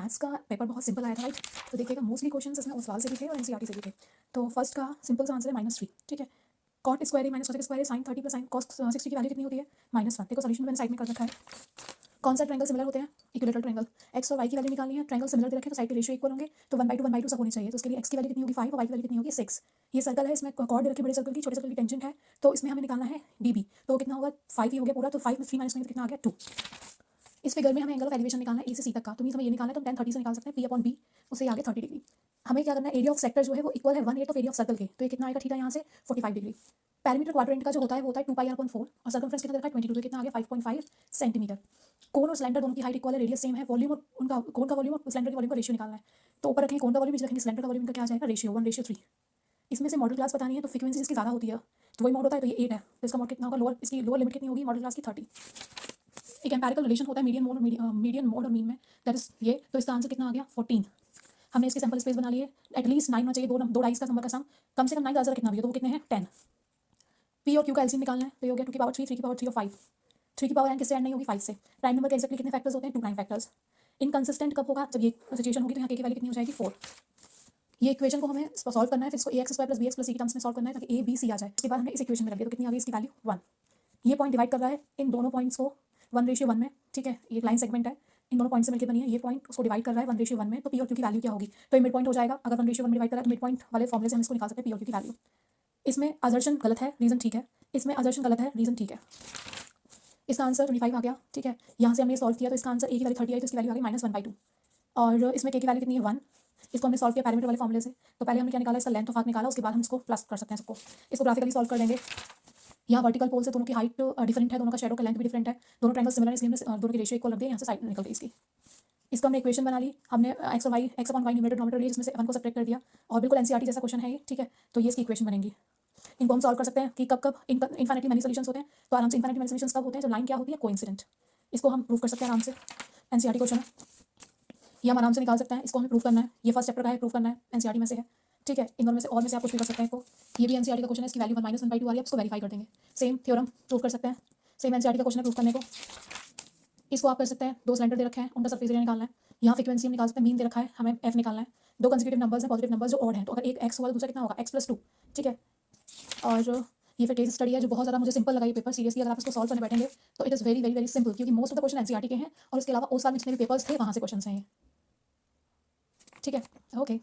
Maths का paper बहुत simple आया था राइट। तो देखिएगा मोस्टली क्वेश्चंस इसमें उस सवाल से भी थे और एनसीईआरटी से भी थे। तो फर्स्ट का सिंपल सा आंसर है -3। ठीक है, cot square a minus cosec square sine 30 plus sine cos 60 की वैल्यू कितनी होती है -1। देखो सॉल्यूशन मैंने साइड में कर रखा है। कौन सा ट्रायंगल सिमिलर होते हैं, इक्विलेटरल ट्रायंगल। एक्स और वाई की वैल्यू निकालनी है, ट्रायंगल सिमिलर दे रखे तो साइड के रेशियो इक्वल होंगे, तो 1/2 सब होने चाहिए। तो उसके लिए एक्स की वैल्यू कितनी होगी 5 और वाई की वैल्यू कितनी होगी 6। ये सर्कल है, इसमें कॉर्ड दे रखे बड़े सर्कल की, छोटे सर्कल की टेंजेंट है, तो इसमें हमें निकालना है डीबी। तो कितना होगा 5 ही हो गया पूरा, तो 5 में 3 माइनस करेंगे तो कितना आ गया 2। इस फिगर में हमें एंगल ऑफ एलिवेशन निकालना है ए से सी तक का, तो मीन हमें ये निकालना है तो हम tan 30 से निकाल सकते हैं p/b, उससे आगे 30 डिग्री। हमें क्या करना है, एरिया ऑफ सेक्टर जो है वो इक्वल है 1/8 ऑफ एरिया ऑफ सर्कल के, तो ये कितना आएगा थीटा यहाँ से 45 डिग्री। पैरामीटर क्वाड्रेंट का जो होता है वो होता है 2πr/4 और सर्कमफ्रेंस कितना देखा है 22, तो कितना आ गया 5.5 सेंटीमीटर। कोन और सिलेंडर दोनों की हाइट इक्वल है, रेडियस सेम है, वॉल्यूम और उनका कोन का वॉल्यूम और सिलेंडर के वॉल्यूम का रेशियो निकालना है। तो ऊपर रखेंगे कोन का वॉल्यूम, नीचे रखेंगे सिलेंडर का वॉल्यूम, का क्या आ जाएगा रेशियो 1/3। इसमें से मॉडल क्लास बतानी है, तो फ्रीक्वेंसी इसकी ज़्यादा होती है, तो वही मोड होता है, तो ये 8 है, तो इसका मोड कितना होगा लोअर, इसकी लोअर लिमिट कितनी होगी मॉडल क्लास की 30। एक एम्पेरिकल रिलेशन होता है मीडियन मोड और मीन में, दैट इज ये, तो इसका आंसर कितना आ गया 14। हमने इसकी सैंपल स्पेस बना ली है, एटलीस्ट 9 होना चाहिए, दो डाइस का नंबर का सम, कम से कम 9 का आंसर कितना भी हो, तो वो कितने हैं 10। पी और क्यू का एलसीएम निकालना है, तो ये हो गया 2 की पावर 3, 3 की पावर 3 और 5। 3 की पावर n किससे ऐड नहीं होगी 5 से। प्राइम नंबर के एक्जैक्टली कितने फैक्टर्स होते हैं 2 प्राइम फैक्टर्स। इनकंसिस्टेंट कब होगा, जब ये सिचुएशन होगी, तो यहाँ के की वैल्यू कितनी हो जाएगी 4। ये इक्वेशन को हमें सॉल्व करना है, फिर इसको ax² + bx + c के टर्म्स में सॉल्व करना है, ताकि a b c आ जाए। उसके बाद हमें इस इक्वेशन में रख दिया, तो कितनी आ गई इसकी वैल्यू 1। ये पॉइंट डिवाइड कर रहा है इन दोनों पॉइंट्स को 1:1 में। ठीक है, ये लाइन सेगमेंट है, इन दोनों पॉइंट से मिलकर बनी है, ये पॉइंट उसको डिवाइड कर रहा है 1:1 में, तो पी और क्यू की वैल्यू क्या होगी, तो ये मिड पॉइंट हो जाएगा। अगर 1:1 में डिवाइड कर रहा है तो मिड पॉइंट वाले फॉर्मुले से हम इसको निकाल सकते हैं पी और क्यू की वैल्यू। इसमें असर्शन गलत है, रीजन ठीक है। इसमें असर्शन गलत है, रीजन ठीक है। इसका आंसर 25 आ गया। ठीक है, यहाँ से हमने सॉल्व किया, तो इसका आंसर ए की वैल्यू 30 आई, तो इसकी वैल्यू आ गई -1/2। और इसमें के की वैल्यू कितनी है 1। इसको हमने सॉल्व किया पैरामीटर वाले फॉर्मुले से, तो पहले हमने क्या निकाला, इसका लेंथ ऑफ आर्क निकाला, उसके बाद हम इसको प्लस कर सकते हैं सबको। इसको ग्राफिकली सॉल्व कर लेंगे। यहाँ वर्टिकल पोल से दोनों की हाइट डिफरेंट है, दोनों का शेडो का लेंथ भी डिफरेंट है, दोनों ट्रायंगल सिमिलर है, इसलिए हमने दोनों की रेशियो इक्वल रख दिया, यहाँ से साइड निकल गई इसकी। इसको हमने इक्वेशन बना ली, हमने एक्स और y, x upon y numerator denominator लिया, जिसमें से 1 को सब्ट्रैक्ट कर दिया, और बिल्कुल एनसीईआरटी जैसा क्वेश्चन है ये। ठीक है, तो ये इसकी इक्वेशन बनेगी। इनको हम सॉल्व कर सकते हैं कि कब कब इनफाइनाइटली मैनी सॉल्यूशंस होते हैं, तो आराम से इनफाइनाइटली मैनी सॉल्यूशंस कब होते हैं, जब लाइन क्या होती है कोइंसिडेंट। इसको हम प्रूव कर सकते हैं आराम से, एनसीईआरटी क्वेश्चन है, ये हम आराम से निकाल सकते हैं। इसको हमें प्रूव करना है, ये फर्स्ट चैप्टर का है, प्रूव करना है, एनसीईआरटी में से है। ठीक है, इन दोनों में से और में से आप कुछ भी कर सकते हैं। इसको ये भी एनसीईआरटी का क्वेश्चन है, इसकी वैल्यू 1/2 आ रही है, इसको वेरीफाई कर देंगे। सेम थ्योरम प्रूव कर सकते हैं, सेम एनसीईआरटी का क्वेश्चन है प्रूव करने को। इसको आप कर सकते हैं, दो सिलेंडर दे रखे हैं, उनका सरफेस एरिया निकालना है। यहाँ फ्रीक्वेंसी हम निकाल सकते हैं, मीन दे रखा है, हमें एफ निकालना है। दो कंसेक्यूटिव नंबर्स हैं, पॉजिटिव नंबर्स जो ऑड हैं, तो अगर एक एक्स होगा तो दूसरा कितना होगा x+2। ठीक है, और ये फिर केस स्टडी है जो बहुत ज़्यादा मुझे सिंपल लगा ये पेपर। सीरियसली अगर आप इसको सॉल्व करने बैठेंगे तो it is very very very simple, क्योंकि most of the question NCERT के हैं, और उसके अलावा उस साल में जितने भी पेपर्स थे वहाँ से क्वेश्चन हैं ये। ठीक है, ओके।